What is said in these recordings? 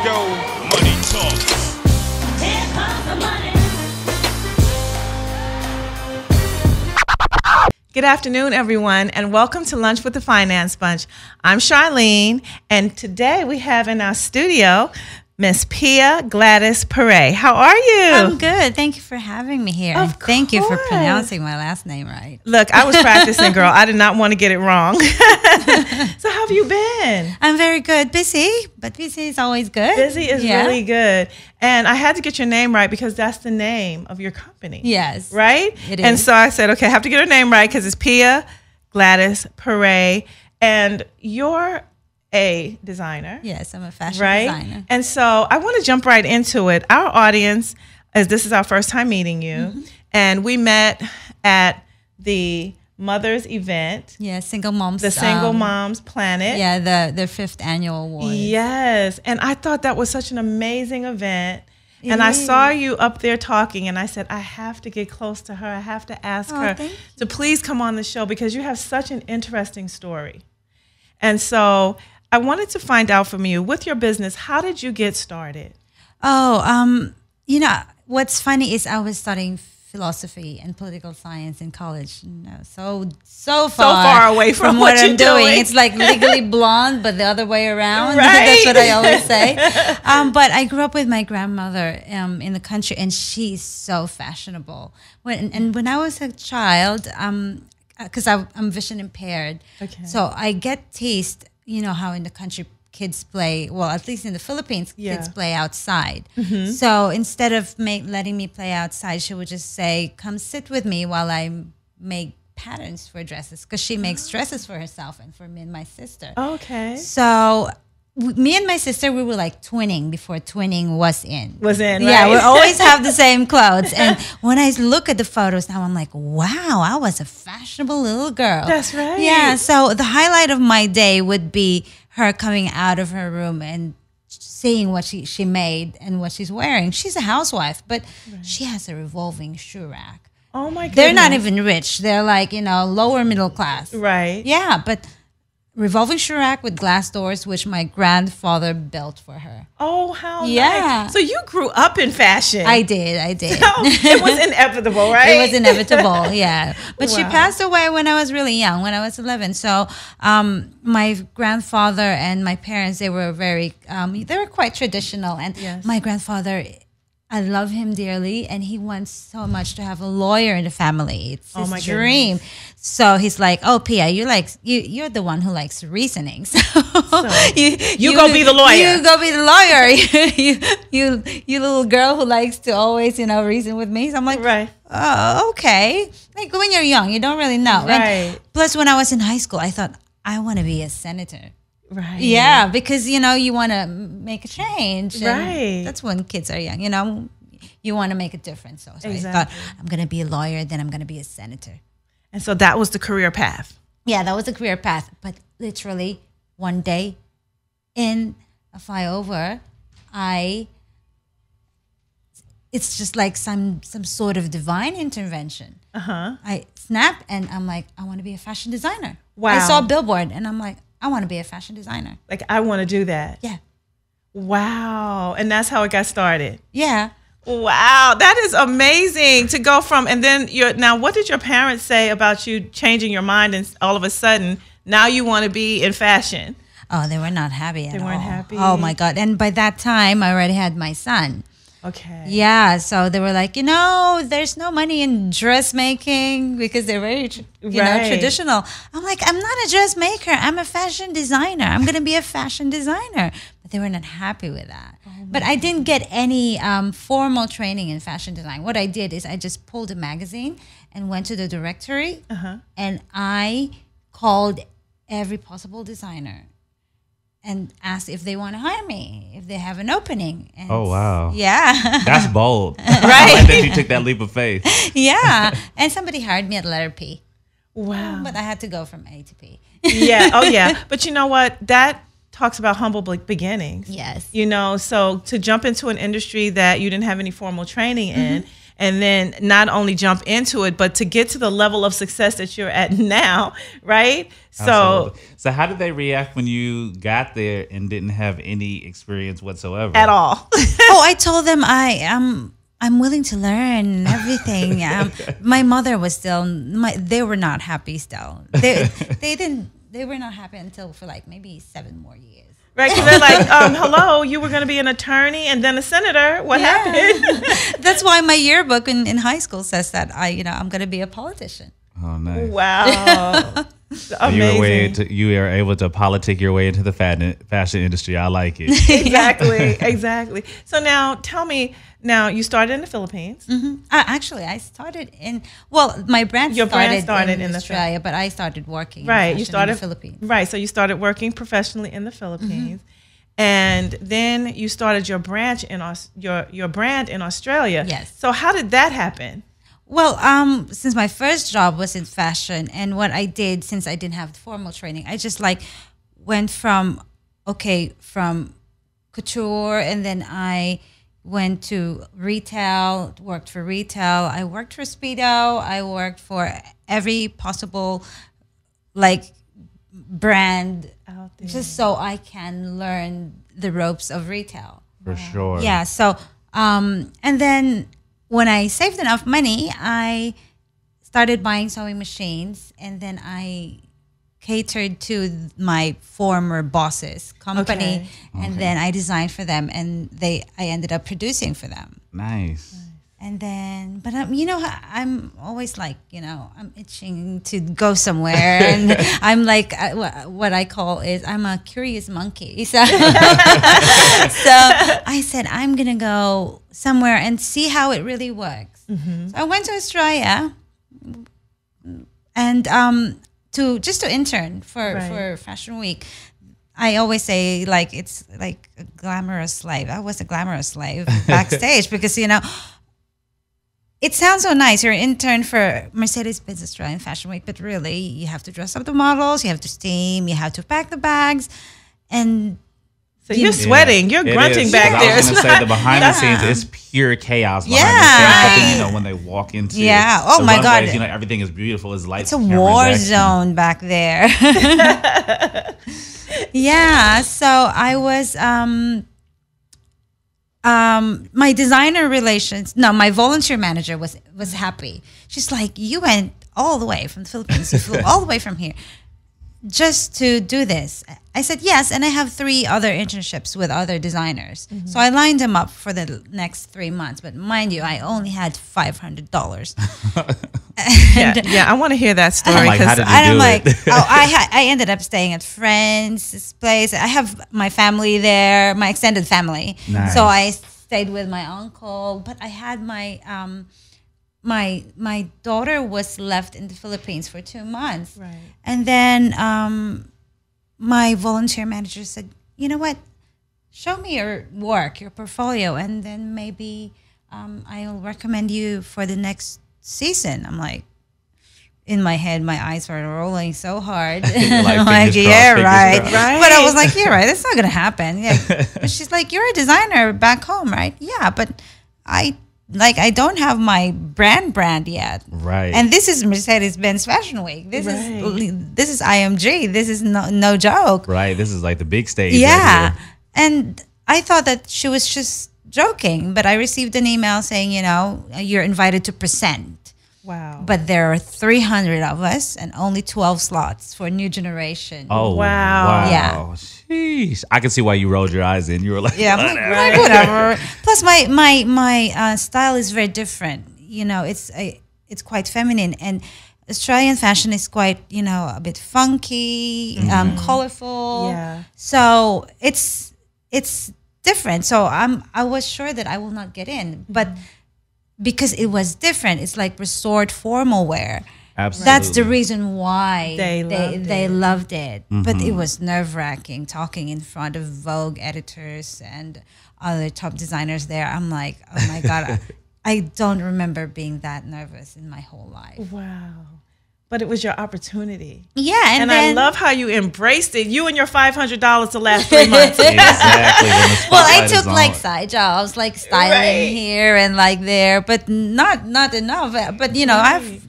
go. Money talks. Here comes the money. Good afternoon, everyone, and welcome to Lunch with the Finance Bunch. I'm Charline, and today we have in our studio Miss Pia Gladys Perey. How are you? I'm good. Thank you for having me here. Of and thank you for course. pronouncing my last name right. Look, I was practicing, girl. I did not want to get it wrong. So how have you been? I'm very good. Busy, but busy is always good. Busy is really good. And I had to get your name right because that's the name of your company. Yes. Right? It And is. so I said, okay, I have to get her name right because it's Pia Gladys Perey. And you're a designer. Yes, I'm a fashion designer. And so I want to jump right into it. Our audience, as this is our first time meeting you, and we met at the Mothers event. Yeah, Single Moms. The Single Moms Planet. Yeah, their 5th annual award. Yes. And I thought that was such an amazing event. And I is. saw you up there talking, and I said, I have to get close to her. I have to ask her thank you. to please come on the show because you have such an interesting story. And so I wanted to find out from you, with your business, how did you get started? Oh, you know, what's funny is I was studying philosophy and political science in college. No, so far away from what I'm you're doing. doing. It's like Legally Blonde, but the other way around. Right. That's what I always say. But I grew up with my grandmother in the country, and she's so fashionable. When I was a child, because I'm vision impaired, so I get teased. You know how in the country kids play, well, at least in the Philippines, kids play outside. So instead of letting me play outside, she would just say, come sit with me while I make patterns for dresses, because she makes dresses for herself and for me and my sister. Okay. So me and my sister, we were like twinning before twinning was in. Yeah, right? we always have the same clothes. And when I look at the photos now, I'm like, wow, I was a fashionable little girl. That's right. Yeah, so the highlight of my day would be her coming out of her room and seeing what she made and what she's wearing. She's a housewife, but she has a revolving shoe rack. Oh, my goodness. They're not even rich. They're like, lower middle class. Right. Yeah, but revolving shoe rack with glass doors, which my grandfather built for her. Oh, how Yeah. nice. So you grew up in fashion. I did. So it was inevitable, right? It was inevitable, yeah. But she Wow. passed away when I was really young, when I was 11. So my grandfather and my parents, they were quite traditional. And Yes. my grandfather, I love him dearly, and he wants so much to have a lawyer in the family. It's his my dream. So he's like, "Oh, Pia, you're the one who likes reasoning. So, you go be the lawyer. You go be the lawyer. you little girl who likes to always reason with me." So I'm like, Right. "Oh, okay." Like when you're young, you don't really know. Right. And plus, when I was in high school, I thought I want to be a senator. Right. Yeah, because you want to make a change. And Right. that's when kids are young. You want to make a difference. So I Exactly. thought I'm going to be a lawyer, then I'm going to be a senator. And so that was the career path. Yeah, that was a career path. But literally one day in a flyover, it's just like some sort of divine intervention. I snap and I'm like, I want to be a fashion designer. Wow. I saw a billboard and I'm like, I want to be a fashion designer. Like, I want to do that. Yeah. Wow. And that's how it got started. Yeah. Wow. That is amazing to go from, and then now what did your parents say about you changing your mind and all of a sudden now you want to be in fashion? Oh, they were not happy at all. They weren't happy? Oh my God. And by that time I already had my son. Okay. Yeah, so they were like, there's no money in dressmaking because they're very, Right. traditional. I'm like, I'm not a dressmaker. I'm a fashion designer. I'm going to be a fashion designer. But they were not happy with that. But I didn't get any formal training in fashion design. What I did is I just pulled a magazine and went to the directory and I called every possible designer and asked if they want to hire me, if they have an opening. And Oh, wow. Yeah. That's bold. Right. I like that you took that leap of faith. Yeah. And somebody hired me at letter P. Wow. But I had to go from A to P. Yeah. Oh, yeah. But you know what? That talks about humble beginnings. Yes. So to jump into an industry that you didn't have any formal training in, and then not only jump into it, but to get to the level of success that you're at now, right? Absolutely. So how did they react when you got there and didn't have any experience whatsoever? At all. Oh, I told them I'm willing to learn everything. My mother was still they were not happy still. They were not happy until for like maybe 7 more years. Right, because they're like, hello, you were going to be an attorney and then a senator. What happened? That's why my yearbook in high school says that I'm going to be a politician. Oh, nice. Wow. Amazing. You are able to politic your way into the fashion industry. I like it. Exactly. So now tell me, you started in the Philippines. Mm-hmm. Actually, I started my brand started in Australia, but I started working in the Philippines. Right, so you started working professionally in the Philippines. Mm-hmm. And then you started your branch your brand in Australia. Yes. So how did that happen? Well, since my first job was in fashion, and what I did, since I didn't have the formal training, I just went from couture, and then I went to retail, worked for retail. I worked for Speedo. I worked for every possible brand out there, just so I can learn the ropes of retail. For sure. Yeah. So, and then when I saved enough money, I started buying sewing machines, and then I catered to my former boss's company, and then I designed for them, and I ended up producing for them. Nice. And then, but I'm always I'm itching to go somewhere, and I'm what I call I'm a curious monkey. So, so I said I'm gonna go somewhere and see how it really works. Mm-hmm. So I went to Australia, and to intern for Fashion Week. I always say it's like a glamorous life. I was a glamorous life backstage because it sounds so nice. You're an intern for Mercedes-Benz Australian Fashion Week, but really you have to dress up the models, you have to steam, you have to pack the bags, and so you're sweating, you're grunting back there. I was going to say the behind the scenes is pure chaos behind the scenes. But then when they walk into oh my runways, God, everything is beautiful. It's lights. It's a war zone back there. Yeah, so I was my my volunteer manager was happy. She's like, you went all the way from the Philippines, you flew all the way from here just to do this. I said yes, and I have 3 other internships with other designers. Mm-hmm. So I lined them up for the next 3 months, but mind you, I only had $500. I want to hear that story. How did you do it? I ended up staying at friends' place. I have my family there, my extended family. Nice. So I stayed with my uncle, but I had my my daughter was left in the Philippines for 2 months. Right. And then my volunteer manager said, you know what, show me your work, your portfolio, and then maybe I'll recommend you for the next season. I'm like, in my head, my eyes were rolling so hard. I'm like, yeah, right. But I was like, yeah, right, that's not going to happen. Yeah. But she's like, you're a designer back home, right? Yeah, but I don't have my brand yet. Right. And this is Mercedes-Benz Fashion Week. This is IMG. This is no joke. Right. This is like the big stage. Yeah. Right here. And I thought that she was just joking, but I received an email saying, you're invited to present. Wow. But there are 300 of us and only 12 slots for new generation. Oh, wow. Yeah. Sheesh. I can see why you rolled your eyes in. You were like, yeah, whatever. Plus, my style is very different. It's quite feminine, and Australian fashion is quite, a bit funky, colorful. Yeah. So it's different. So I was sure that I will not get in, but because it was different, it's like resort formal wear. Absolutely. That's the reason why they loved it. Mm-hmm. But it was nerve-wracking talking in front of Vogue editors and other top designers there. I'm like, oh my God, I don't remember being that nervous in my whole life. Wow. but it was your opportunity. Yeah, And I then, love how you embraced it. You and your $500 to last 3 months. Exactly. When the well, I spotlight took is on. like side jobs, like styling Right. here and like there, but not enough. But you know, Right.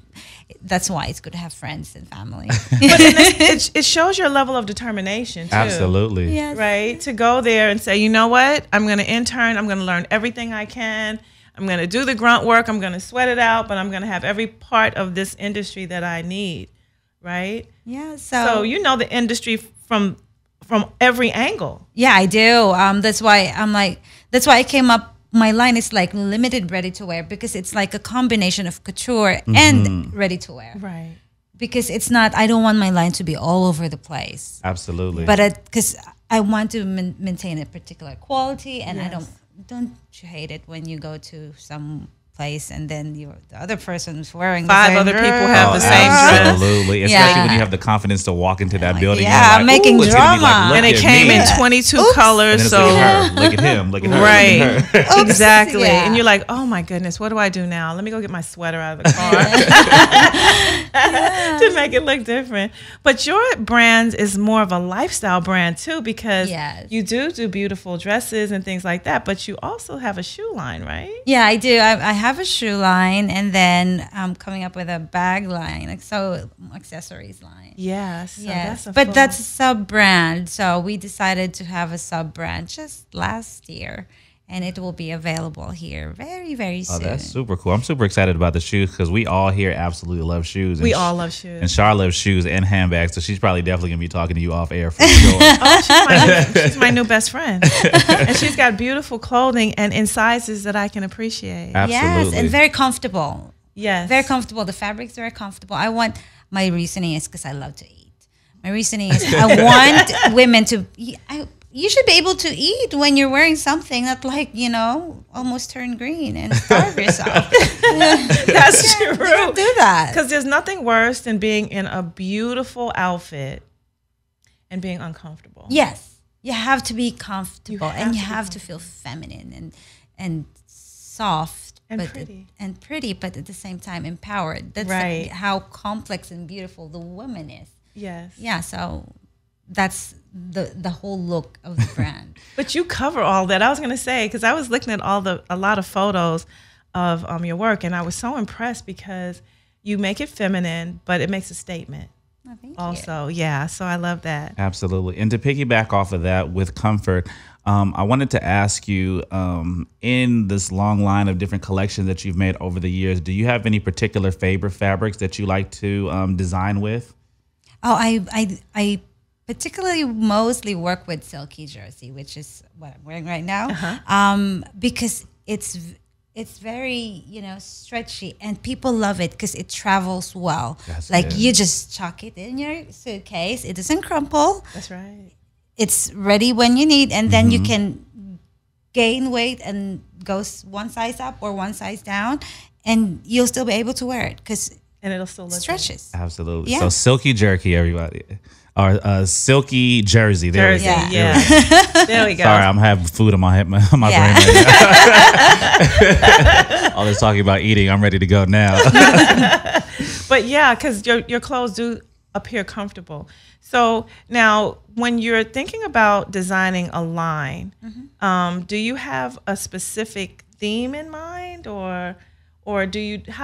that's why it's good to have friends and family. It shows your level of determination, too. Absolutely. Yes. Right? To go there and say, you know what? I'm going to intern. I'm going to learn everything I can. I'm going to do the grunt work. I'm going to sweat it out, but I'm going to have every part of this industry that I need. Right? Yeah. So you know the industry from every angle. Yeah, I do. That's why I came up. My line is like limited ready to wear because it's like a combination of couture and ready to wear. Right. Because it's not. I don't want my line to be all over the place. Absolutely. But because I want to maintain a particular quality, and I Yes. don't you hate it when you go to some place and then the other person's wearing Five the same other people dress. have the same dress. Absolutely. Especially Yeah. when you have the confidence to walk into that Like, building. yeah, you're like, making "Ooh, it's gonna be drama." look And it at came me. in 22 And colors. then it's look So at her, look at him, look at her. right. Look at her. Exactly. Yeah. And you're like, oh my goodness, what do I do now? Let me go get my sweater out of the car to make it look different. But your brand is more of a lifestyle brand too, because Yes. you do beautiful dresses and things like that, but you also have a shoe line, right? Yeah, I do. I have a shoe line, and then I'm coming up with a bag line, like so accessories line. Yes. So Yes, that's a but full- that's a sub brand. So we decided to have a sub brand just last year, and it will be available here very, very Oh, soon. that's super cool. I'm super excited about the shoes because we all here absolutely love shoes. we And all love shoes. And Char loves shoes and handbags, so she's probably definitely going to be talking to you off air for sure. Oh, she's my new best friend. And she's got beautiful clothing and in sizes that I can appreciate. Absolutely. Yes, and very comfortable. Yes. Very comfortable. The fabric's very comfortable. My reasoning is because I love to eat. My reasoning is I want women to. You should be able to eat when you're wearing something that, like, almost turn green and starve yourself. That's true. Don't do that. Because there's nothing worse than being in a beautiful outfit and being uncomfortable. Yes, you have to be comfortable, have and you to be have to feel feminine and soft And but pretty. but at the same time empowered. That's Right. how complex and beautiful the woman is. Yes. Yeah, so that's the whole look of the brand. But you cover all that. I was going to say, because I was looking at a lot of photos of your work, and I was so impressed because you make it feminine, but it makes a statement Oh, thank you. also. Yeah, so I love that. Absolutely. And to piggyback off of that with comfort, I wanted to ask you, in this long line of different collections that you've made over the years, do you have any particular favorite fabrics that you like to design with? Oh, I particularly mostly work with silky jersey, which is what I'm wearing right now, because it's very stretchy, and people love it because it travels well. That's like it. you just chuck it in your suitcase, it doesn't crumple. That's right. It's ready when you need, and then you can gain weight and go one size up or one size down, and you'll still be able to wear it because And it'll still it look stretches. Absolutely. Yeah. So silky jerky, everybody. Or silky jersey. There Jersey, we go. Yeah. yeah. There we go. Sorry, I'm having food on my Yeah. brain right now. All this talking about eating, I'm ready to go now. But yeah, because your clothes do appear comfortable. So now, when you're thinking about designing a line, do you have a specific theme in mind, or how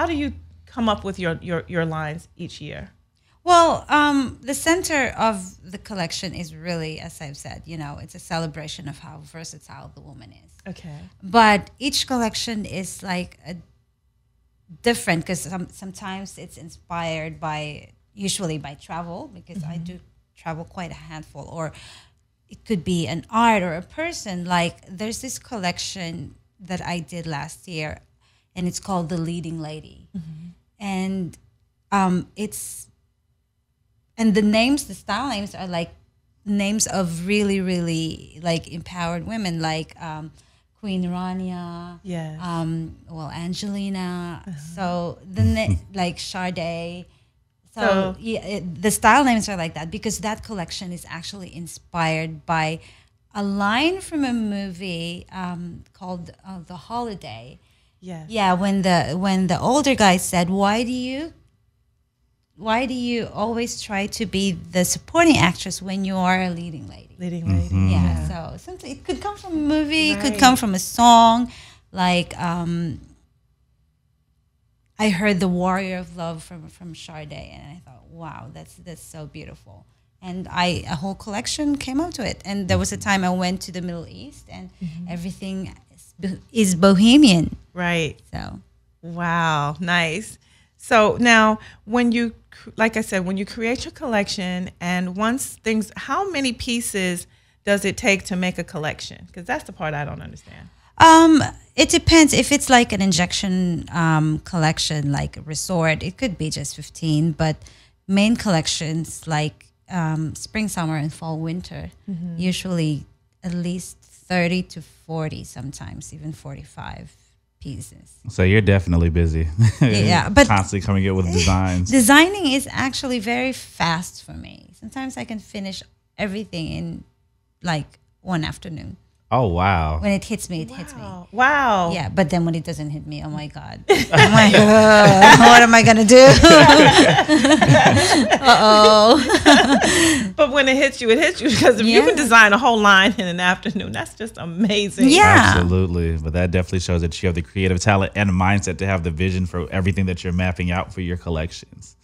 do you come up with your lines each year? Well, the center of the collection is really, as I've said, it's a celebration of how versatile the woman is. Okay. But each collection is like a different, because sometimes it's inspired usually by travel, because I do travel quite a handful, or it could be an art or a person. Like there's this collection that I did last year, and it's called The Leading Lady. And the style names are like names of really, really like empowered women, like Queen Rania, Yes. Angelina. So like Sade. So So- yeah, the style names are like that because that collection is actually inspired by a line from a movie called The Holiday. Yes. Yeah, when the older guy said, "Why do you why do you always try to be the supporting actress when you are a leading lady? Leading lady. Mm-hmm. Yeah, so something, it could come from a movie, it could Right. come from a song. Like I heard "The Warrior of Love" from Sade, and I thought, wow, that's so beautiful. And a whole collection came out to it. And there was a time I went to the Middle East, and everything is bohemian. Right. So Wow, nice. So now, when you, like I said, when you create your collection, and once things, how many pieces does it take to make a collection? Because that's the part I don't understand. it depends. If it's like an injection collection, like a resort, it could be just 15. But main collections like spring, summer, and fall, winter, usually at least 30 to 40, sometimes even 45 pieces. So you're definitely busy. Yeah, but constantly coming in with designs. Designing is actually very fast for me. Sometimes I can finish everything in like one afternoon. Oh wow. When it hits me, it hits me. Wow. Yeah, but then when it doesn't hit me, oh my God. I'm like, what am I going to do? Uh-oh. But when it hits you because if you can design a whole line in an afternoon, that's just amazing. Yeah. Absolutely. But that definitely shows that you have the creative talent and mindset to have the vision for everything that you're mapping out for your collections.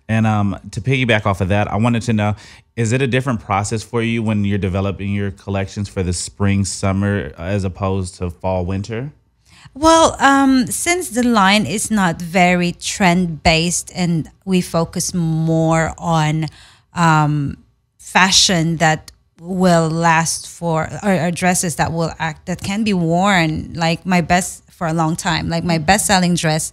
And to piggyback off of that, I wanted to know, is it a different process for you when you're developing your collections for the spring, summer, as opposed to fall, winter? Well, since the line is not very trend-based and we focus more on fashion that will last for, or dresses that will that can be worn, like for a long time. Like my best-selling dress,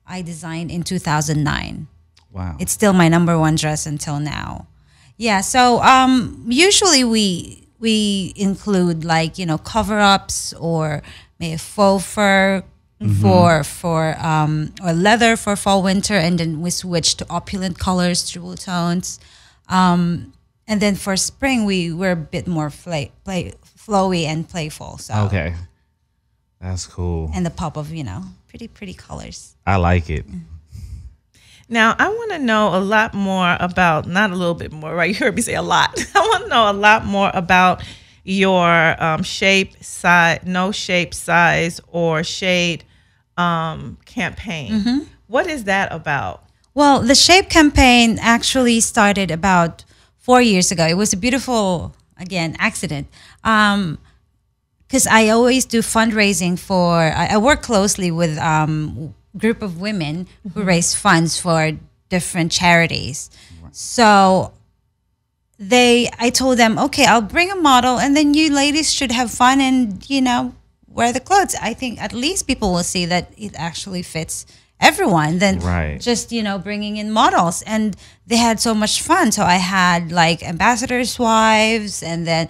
I designed in 2009. Wow. It's still my number one dress until now. Yeah, so usually we include like, cover-ups or maybe faux fur or leather for fall, winter, and then we switch to opulent colors, jewel tones. And then for spring, we're a bit more flowy and playful. So Okay. That's cool. and the pop of, pretty colors. I like it. Now, I want to know a lot more about, not a little bit more, right? You heard me say a lot. I want to know a lot more about your shape, size, no shape, size, or shade campaign. What is that about? Well, the Shape campaign actually started about 4 years ago. It was a beautiful, again, accident. Because I always do fundraising I work closely with group of women who raise funds for different charities. So I told them, okay, I'll bring a model and then you ladies should have fun and, wear the clothes. I think at least people will see that it actually fits everyone than just, bringing in models. And they had so much fun. So I had like ambassadors' wives and then,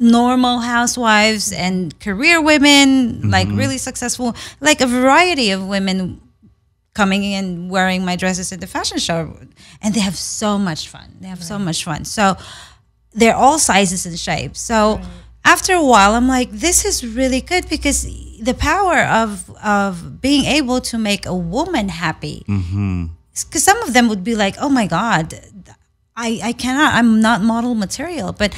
normal housewives and career women, like really successful, like a variety of women coming in wearing my dresses at the fashion show. And they have so much fun. So much fun. So they're all sizes and shapes. So after a while, I'm like, this is really good because the power of being able to make a woman happy. Because some of them would be like, oh my God, I cannot, I'm not model material. But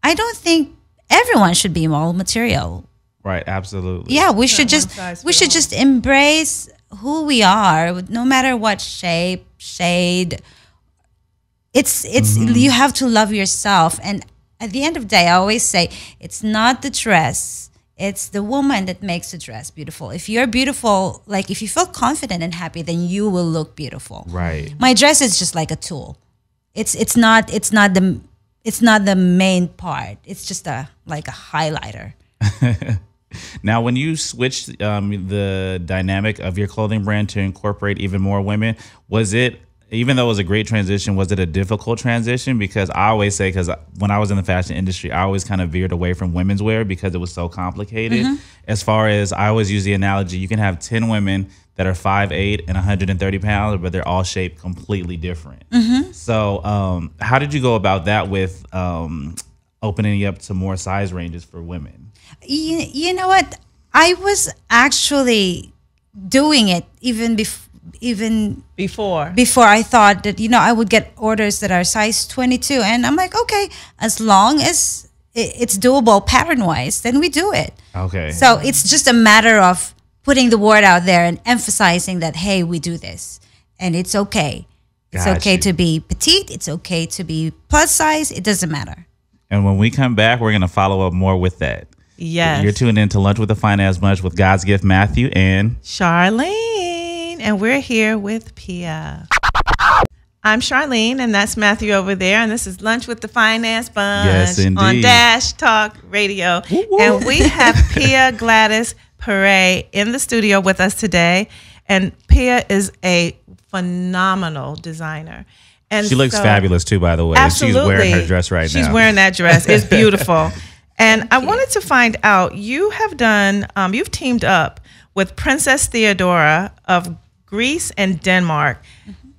I don't think everyone should be model material. Right, absolutely. Yeah, we should just embrace who we are, no matter what shape, shade. It's you have to love yourself. And at the end of the day, I always say it's not the dress, it's the woman that makes the dress beautiful. If you're beautiful, like if you feel confident and happy, then you will look beautiful. Right. My dress is just like a tool. It's not the main part. It's just like a highlighter. Now, when you switched the dynamic of your clothing brand to incorporate even more women, was it, even though it was a great transition, was it a difficult transition? Because I always say, because when I was in the fashion industry, I always kind of veered away from women's wear because it was so complicated. As far as, I always use the analogy, you can have 10 women that are 5'8" and 130 pounds, but they're all shaped completely different. So how did you go about that with opening up to more size ranges for women? You know what? I was actually doing it even even Before. I thought that, I would get orders that are size 22. And I'm like, okay, as long as it's doable pattern-wise, then we do it. Okay. So it's just a matter of putting the word out there and emphasizing that, hey, we do this. And it's okay. It's Got okay you. to be petite. It's okay to be plus size. It doesn't matter. And when we come back, we're going to follow up more with that. Yes. You're tuned in to Lunch with the Finance Bunch with God's Gift Matthew and Charlene, and we're here with Pia. I'm Charlene, and that's Matthew over there, and this is Lunch with the Finance Bunch Yes, indeed. on Dash Talk Radio. And we have Pia Gladys Perey in the studio with us today, and Pia is a phenomenal designer. And she looks fabulous too, by the way. Absolutely. She's wearing her dress right now. She's wearing that dress. It's beautiful. And I wanted to find out, you have done, you've teamed up with Princess Theodora of Greece and Denmark.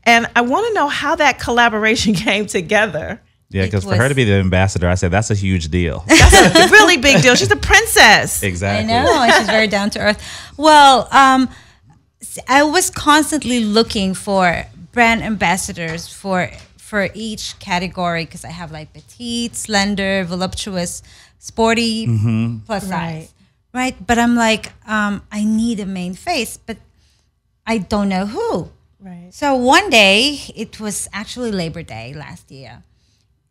And I want to know how that collaboration came together. Yeah, because for her to be the ambassador, I said that's a huge deal. That's a really big deal. She's a princess. Exactly. I know. And she's very down to earth. Well, I was constantly looking for brand ambassadors for each category, because I have like petite, slender, voluptuous, sporty, plus size. Right. But I'm like, I need a main face, but I don't know who. Right. So one day, it was actually Labor Day last year,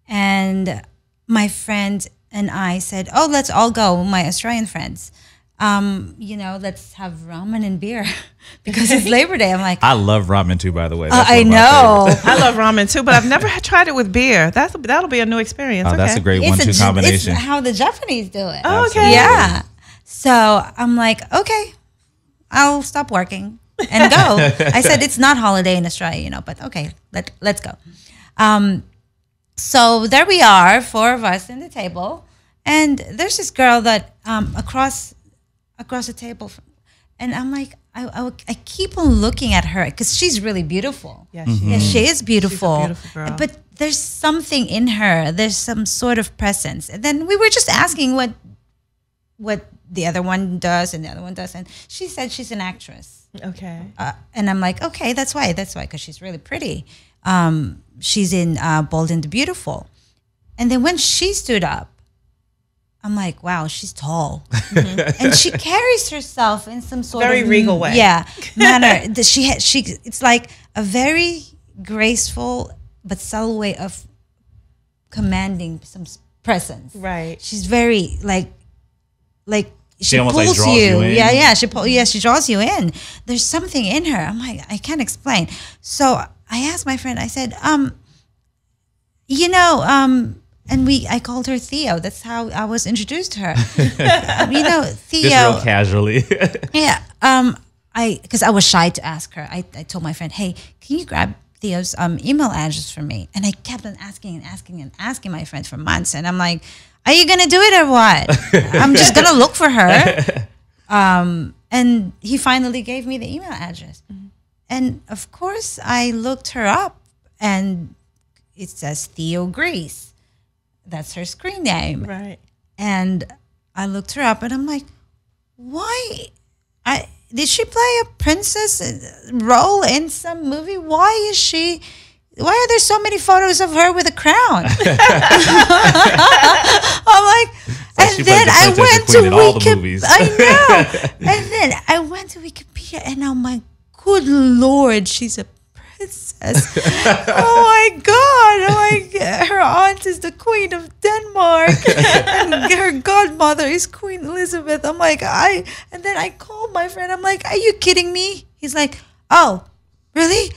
and my friend and I said, oh, let's all go, my Australian friends. Let's have ramen and beer because it's Labor Day. I'm like, I love ramen too, by the way. I know. I love ramen too, but I've never tried it with beer. That'll be a new experience. Oh, that's a great 1-2 combination. It's how the Japanese do it. Oh, okay. Yeah. So I'm like, okay, I'll stop working and go. I said it's not holiday in Australia, but okay, let's go. So there we are, 4 of us in the table, and there's this girl that across the table, and I'm like, I keep on looking at her because she's really beautiful. Yeah, she is beautiful. She's a beautiful girl. But there's something in her. There's some sort of presence. And then we were just asking what the other one does and the other one does, and she said she's an actress. Okay. And I'm like, okay, that's why, because she's really pretty. She's in Bold and the Beautiful. And then when she stood up, I'm like, wow, she's tall. And she carries herself in some sort Very of regal way. Yeah, manner. It's like a very graceful but subtle way of commanding some presence. Right. She's very like she almost, pulls draws you in. Yeah, she draws you in. There's something in her. I'm like, I can't explain. So I asked my friend, I said, and I called her Theo. That's how I was introduced to her. Theo. Just real casually. Yeah. Because I was shy to ask her. I told my friend, hey, can you grab Theo's email address for me? And I kept on asking my friend for months. And I'm like, are you going to do it or what? I'm just going to look for her. And he finally gave me the email address. And of course, I looked her up, and it says Theo Greece. That's her screen name. Right. And I looked her up, and I'm like, why? Did she play a princess role in some movie? Why are there so many photos of her with a crown? I'm like, and then I went to Wikipedia. I know. And then I went to Wikipedia, and I'm like, good Lord, she's a princess. Oh my God. Her aunt is the Queen of Denmark. And her godmother is Queen Elizabeth. I'm like, and then I called my friend. I'm like, are you kidding me? He's like, oh, really?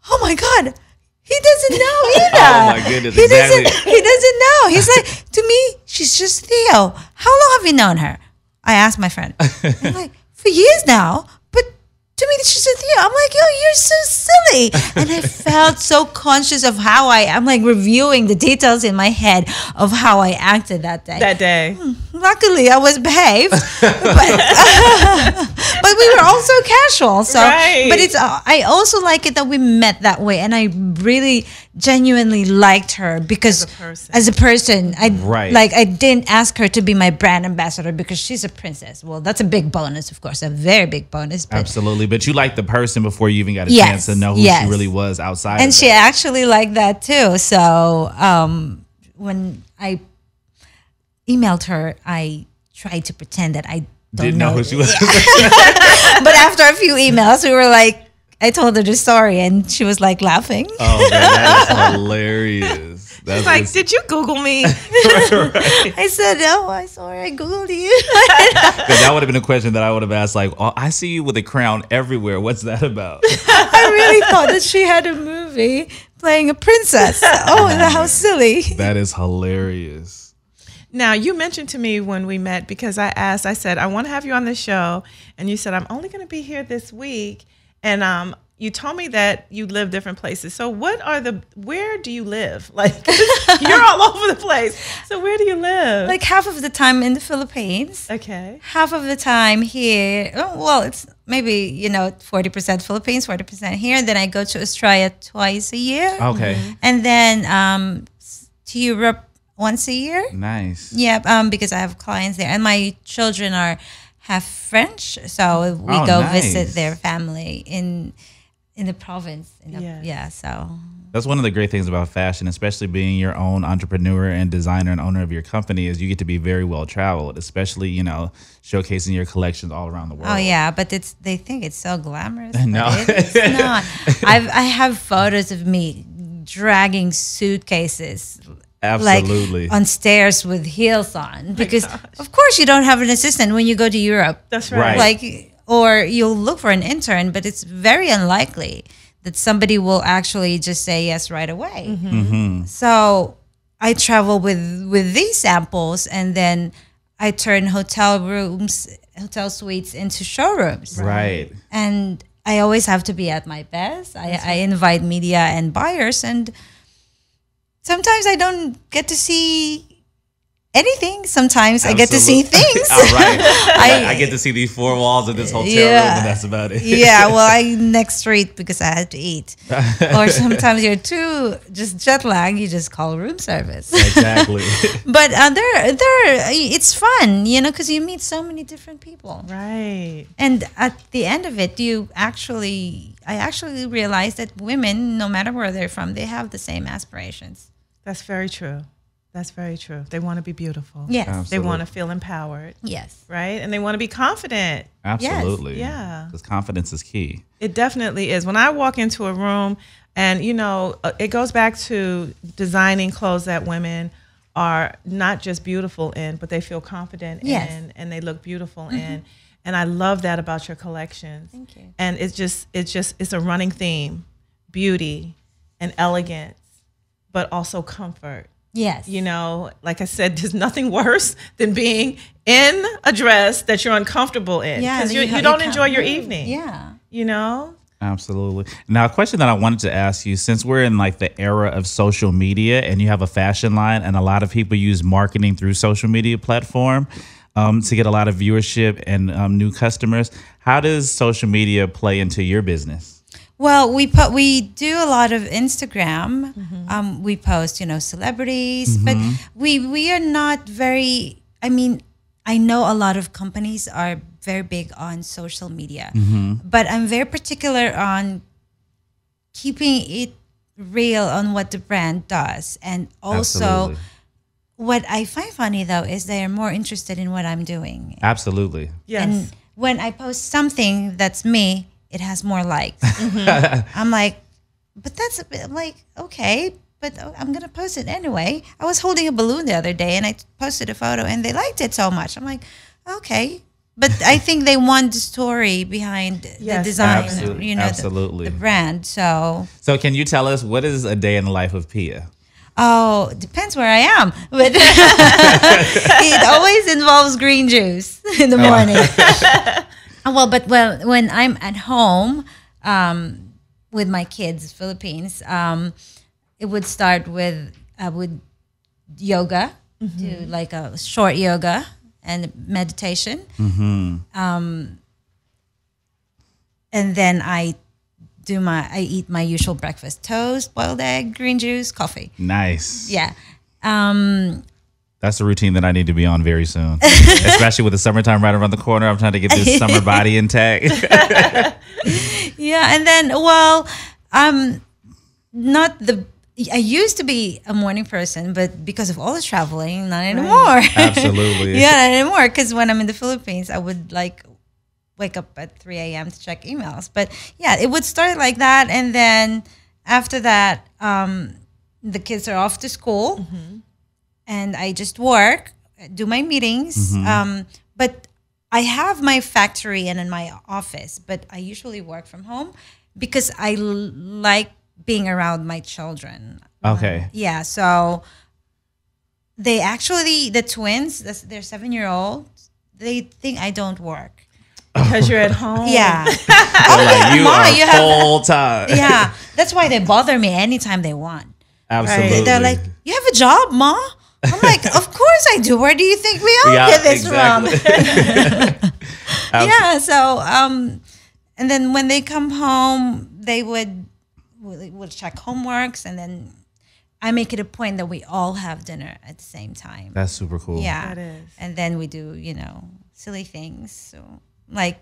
Oh my God. He doesn't know either. Oh my goodness, He exactly. doesn't know. He's like, to me, she's just Theo. How long have you known her? I asked my friend. I'm like, for years now. But to me, she's a Theo. I'm like, you're so silly. And I felt so conscious of how I'm like reviewing the details in my head of how I acted that day. That day. Luckily, I was behaved. But we were also casual. So, Right. but I also like it that we met that way, and I really genuinely liked her because As a person. I didn't ask her to be my brand ambassador because she's a princess. Well, that's a big bonus, of course, a very big bonus. But Absolutely. But you liked the person before you even got a Yes, chance to know who yes. she really was outside and of she that. actually liked that too. So when I emailed her, I tried to pretend that I Didn't know who she was. But after a few emails, we were like, I told her the story, and she was like laughing. Oh, man, that is hilarious. That's It's like, just- did you Google me? I said, "No, I sorry, I googled you." 'cause that would have been a question that I would have asked, like, oh, I see you with a crown everywhere. What's that about? I really thought that she had a movie playing a princess. Oh, how silly! That is hilarious. Now, you mentioned to me when we met, because I said, I want to have you on the show. And you said, I'm only going to be here this week. And you told me that you live different places. So where do you live? Like, you're all over the place. So where do you live? Like half of the time in the Philippines, Okay. half of the time here. Oh, well, it's maybe 40% Philippines, 40% here. And then I go to Australia twice a year, Okay. and then to Europe once a year. Nice. Yeah, because I have clients there, and my children are half French, so we Oh, go nice. visit their family in the province. Yes. Yeah, so That's one of the great things about fashion, especially being your own entrepreneur and designer and owner of your company, is you get to be very well traveled, especially, showcasing your collections all around the world. oh yeah, but they think it's so glamorous. No. but it's not. I have photos of me dragging suitcases. Absolutely. Like on stairs with heels on, because of course you don't have an assistant when you go to Europe. That's Right. right. Like, or you'll look for an intern, but it's very unlikely that somebody will actually just say yes right away. So I travel with these samples, and then I turn hotel suites into showrooms. Right. And I always have to be at my best. I invite media and buyers, and sometimes I don't get to see anything. Sometimes I get to see Absolutely. things. All right. I get to see these four walls of this hotel room, and that's about it. Yeah, well, I next street because I had to eat. Or sometimes you're too just jet lag, you just call room service. Exactly. But it's fun, because you meet so many different people. Right. And at the end of it, I actually realized that women, no matter where they're from, they have the same aspirations. That's very true. That's very true. They want to be beautiful. Yes. Absolutely. They want to feel empowered, Yes. right? And they want to be confident. Absolutely. Yeah. Because confidence is key. It definitely is. When I walk into a room, and it goes back to designing clothes that women are not just beautiful in, but they feel confident Yes. in, and they look beautiful in. And I love that about your collections. Thank you. And it's a running theme: beauty and elegance, but also comfort. Yes. Like I said, there's nothing worse than being in a dress that you're uncomfortable in, Yeah, because that you can't don't enjoy your move. evening. Yeah. Absolutely. Now, a question that I wanted to ask you, since we're in like the era of social media and you have a fashion line, and a lot of people use marketing through social media platform to get a lot of viewership and new customers, how does social media play into your business? Well, we do a lot of Instagram. We post, celebrities, but we are not very. I mean, I know a lot of companies are very big on social media, but I'm very particular on keeping it real on what the brand does, and also Absolutely. what I find funny though is they are more interested in what I'm doing. Absolutely. Yes. And when I post something that's me, it has more likes. I'm like, but that's a bit like, okay, but I'm going to post it anyway. I was holding a balloon the other day and I posted a photo and they liked it so much. I'm like, okay. But I think they want the story behind the Yes, design, absolutely. the- Absolutely. the brand. So, So can you tell us, what is a day in the life of Pia? oh, depends where I am. But it always involves green juice in the morning. Well, when I'm at home with my kids, Philippines, it would start with yoga, do like a short yoga and meditation. and then I eat my usual breakfast: toast, boiled egg, green juice, coffee. Nice. Yeah. That's a routine that I need to be on very soon, especially with the summertime right around the corner. I'm trying to get this summer body intact. Yeah, and then, well, not the. I used to be a morning person, but because of all the traveling, not anymore. Absolutely. Yeah, not anymore. Because when I'm in the Philippines, I would like wake up at 3 a.m. to check emails. But yeah, it would start like that, and then after that, the kids are off to school, and I just work, do my meetings. But I have my factory and in my office, but I usually work from home because I like being around my children. Okay. Yeah, so they actually, the twins, they're 7-year-old, they think I don't work. Because you're at home. Yeah. Like, you Ma, are you have- full time. Yeah, that's why they bother me anytime they want. Absolutely. They're like, "You have a job, Ma?" I'm like, "Of course I do. Where do you think we all Yeah, get this exactly. from?" Yeah. So, and then when they come home, they would check homeworks, and then I make it a point that we all have dinner at the same time. That's super cool. Yeah. That is. And then we do, silly things. So, like,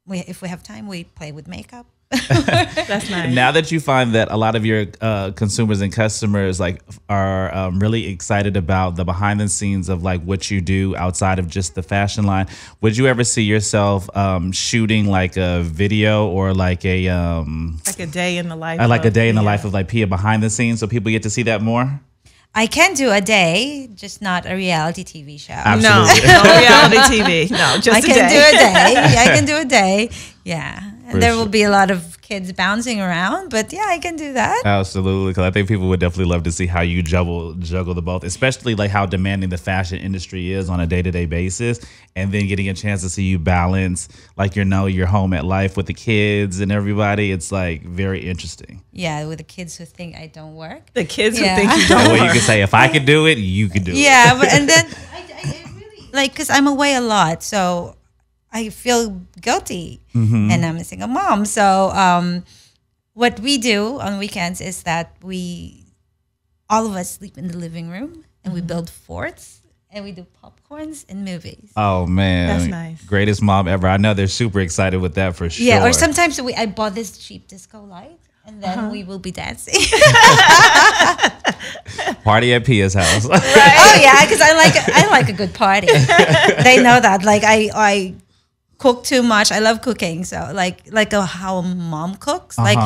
if we have time, we play with makeup. That's nice. Now that you find that a lot of your consumers and customers like are really excited about the behind the scenes of like what you do outside of just the fashion line, would you ever see yourself shooting like a video or like a like a day in the life. like a day in the yeah. life of like Pia behind the scenes, so people get to see that more? I can do a day, just not a reality TV show. Absolutely. No reality TV. No, just I a can day. do a day. I can do a day. Yeah. For And there sure. will be a lot of kids bouncing around, but yeah, I can do that. Absolutely, because I think people would definitely love to see how you juggle the both, especially like how demanding the fashion industry is on a day-to-day basis, and then getting a chance to see you balance like your home at life with the kids and everybody. It's like very interesting. Yeah, with the kids who think I don't work. The kids Yeah. who think you That don't way you work. can say, if I could do it, you could do it. Yeah, but and then I really like, because I'm away a lot, so I feel guilty, and I'm a single mom. So what we do on weekends is that all of us sleep in the living room, and we build forts, and we do popcorns and movies. Oh man, That's nice. Greatest mom ever. I know they're super excited with that for sure. Yeah, or sometimes I bought this cheap disco light, and then we will be dancing. Party at Pia's house. Oh yeah, because I like a good party. They know that. Like I cook too much. I love cooking, so like how a mom cooks. Like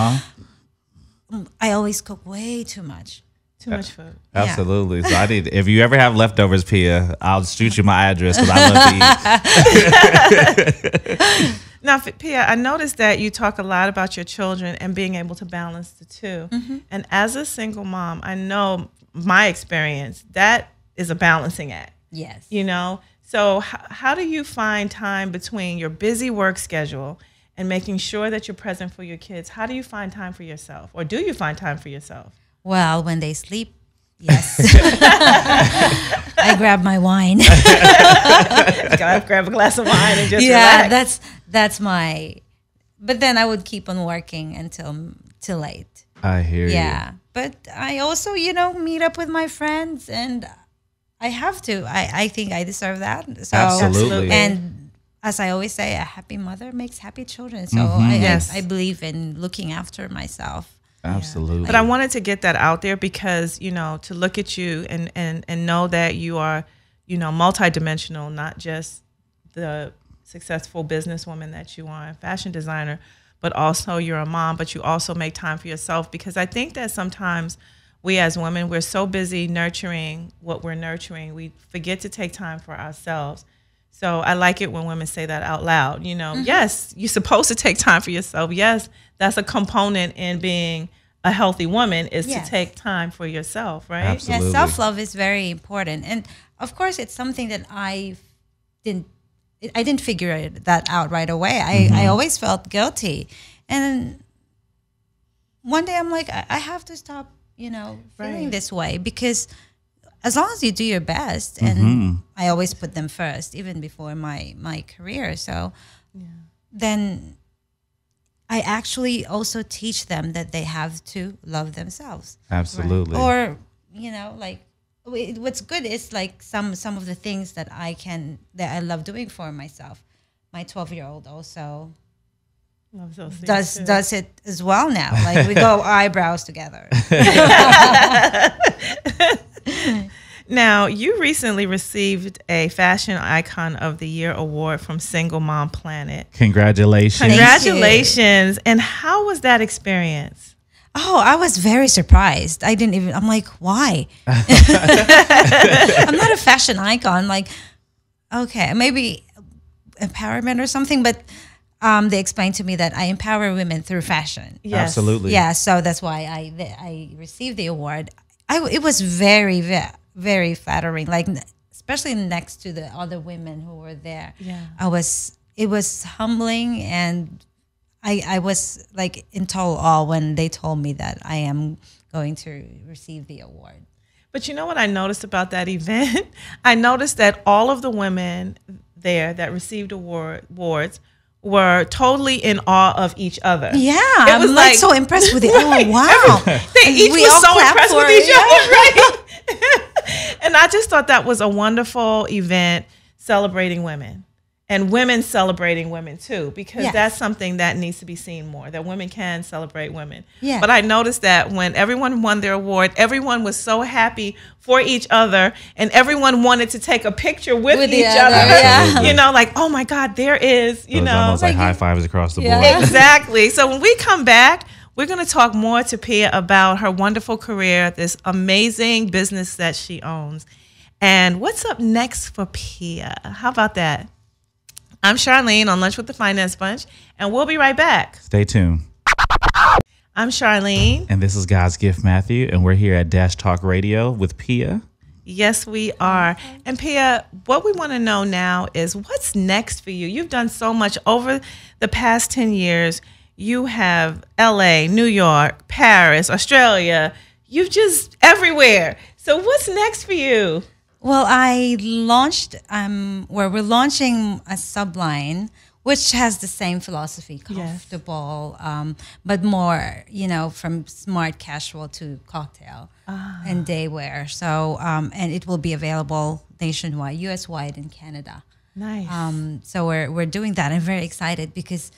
I always cook way too much. Too much food. Absolutely. So if you ever have leftovers, Pia, I'll shoot you my address because I love to eat. Now, Pia, I noticed that you talk a lot about your children and being able to balance the two. And as a single mom, I know my experience, that is a balancing act. Yes. So how do you find time between your busy work schedule and making sure that you're present for your kids? How do you find time for yourself? Or do you find time for yourself? Well, when they sleep, yes. I grab my wine. Gotta grab a glass of wine and just relax. that's my. But then I would keep on working till late. I hear you. Yeah, but I also meet up with my friends, and I have to. I think I deserve that. So, Absolutely. And as I always say, a happy mother makes happy children. So Yes. I believe in looking after myself. Absolutely. But I wanted to get that out there because, to look at you and know that you are, multidimensional, not just the successful businesswoman that you are, fashion designer, but also you're a mom, but you also make time for yourself. Because I think that sometimes we as women, we're so busy nurturing what we're nurturing, we forget to take time for ourselves. So I like it when women say that out loud. Yes, you're supposed to take time for yourself. Yes, that's a component in being a healthy woman is Yes. to take time for yourself, right? Absolutely. Yeah, self-love is very important. And of course, it's something that I didn't figure that out right away. I always felt guilty. And one day I'm like, I have to stop, feeling Right. this way, because as long as you do your best, and I always put them first, even before my career. So then I actually also teach them that they have to love themselves. Absolutely. Or, like what's good is like some of the things that I love doing for myself. My 12-year-old also Love those things too. does it as well now. Like we go eyebrows together. Now, you recently received a Fashion Icon of the Year award from Single Mom Planet. Congratulations. Thank you. Congratulations. And how was that experience? Oh, I was very surprised. I'm like, why? I'm not a fashion icon. Like, okay, maybe empowerment or something, but they explained to me that I empower women through fashion. Yes. Absolutely. Yeah, so that's why I received the award. It was very, very, very flattering. Like, especially next to the other women who were there. Yeah. It was humbling, and I was like in total awe when they told me that I am going to receive the award. But you know what I noticed about that event? I noticed that all of the women there that received awards were totally in awe of each other. Yeah, It was I'm like- so impressed with it. Oh, wow. They each We were all so clapped impressed for with it, each other, right? And I just thought that was a wonderful event celebrating women. And women celebrating women too, because Yes. that's something that needs to be seen more, that women can celebrate women. Yeah. But I noticed that when everyone won their award, everyone was so happy for each other, and everyone wanted to take a picture with With each the other. other, yeah. You know, like, oh my God, there is, It was almost like high fives across the Yeah. board. Exactly. So when we come back, we're going to talk more to Pia about her wonderful career, this amazing business that she owns. And what's up next for Pia? How about that? I'm Charlene on Lunch with the Finance Bunch, and we'll be right back. Stay tuned. I'm Charlene. And this is God's Gift Matthew, and we're here at Dash Talk Radio with Pia. Yes, we are. And Pia, what we want to know now is what's next for you? You've done so much over the past 10 years. You have LA, New York, Paris, Australia. You've just everywhere. So what's next for you? Well, I launched, we're launching a subline, which has the same philosophy, comfortable, but more, from smart casual to cocktail and day wear. So, and it will be available nationwide, US wide and Canada. Nice. So we're doing that. I'm very excited because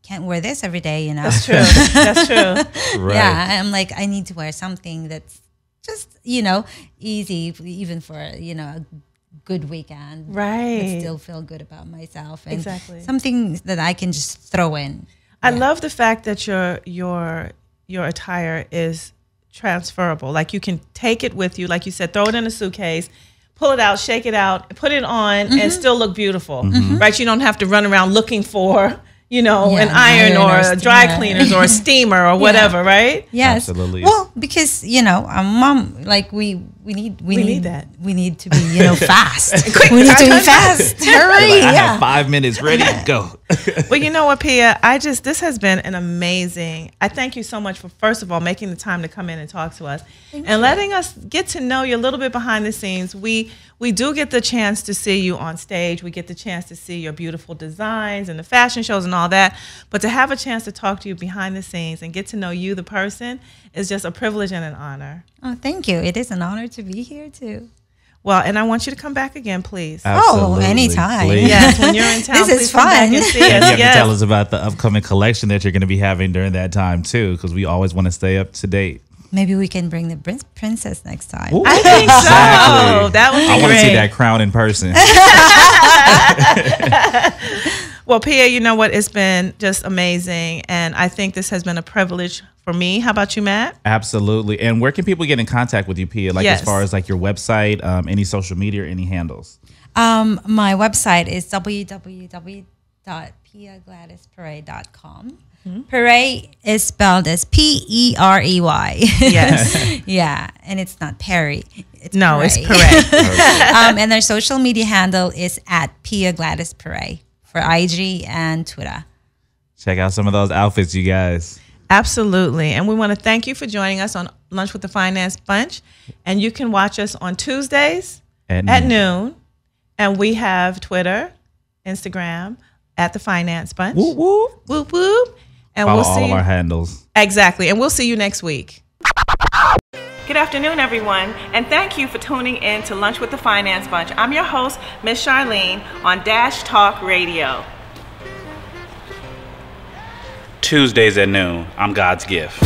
can't wear this every day, That's true. That's true. Right. Yeah, I'm like, I need to wear something that's just, easy, even for, a good weekend. Right. But still feel good about myself. And Exactly. something that I can just throw in. I love the fact that your attire is transferable. Like you can take it with you, like you said, throw it in a suitcase, pull it out, shake it out, put it on, and still look beautiful. Right? You don't have to run around looking for, an iron or a dry steamer. cleaners or a steamer or whatever, right? Yes. Absolutely. Well, because, mom, like we need that. We need to be, fast. Quick, we need to time, be time, fast. Hurry. I Yeah. have 5 minutes ready to go. Well, you know what, Pia? This has been an amazing. I thank you so much for, first of all, making the time to come in and talk to us and letting us get to know you a little bit behind the scenes. We do get the chance to see you on stage. We get the chance to see your beautiful designs and the fashion shows and all that. But to have a chance to talk to you behind the scenes and get to know you, the person, is just a privilege and an honor. Oh, thank you. It is an honor to be here too. Well, and I want you to come back again, please. Absolutely. anytime. Please. Yes, when you're in town, This is please come back fun. and see And you us. have to tell Yes. us about the upcoming collection that you're going to be having during that time too, because we always want to stay up to date. Maybe we can bring the princess next time. Ooh, I think so. That would be I want to great. see that crown in person. Well, Pia, you know what? It's been just amazing. And I think this has been a privilege for me. How about you, Matt? Absolutely. And where can people get in contact with you, Pia? Like Yes. as far as like your website, any social media, or any handles? My website is www.piagladysperey.com. Perey is spelled as Perey. Yes. Yeah, and it's not Perry. It's No, Perey. it's correct. And their social media handle is at Pia Gladys Perey for IG and Twitter. Check out some of those outfits, you guys. Absolutely. And we want to thank you for joining us on Lunch with the Finance Bunch. And you can watch us on Tuesdays at noon. And we have Twitter, Instagram, at the Finance Bunch. Woo woo. Whoop, whoop. And Follow we'll all see of you. our handles. Exactly. And we'll see you next week. Good afternoon, everyone, and thank you for tuning in to Lunch with the Finance Bunch. I'm your host, Miss Charline, on Dash Talk Radio. Tuesdays at noon. I'm God's gift.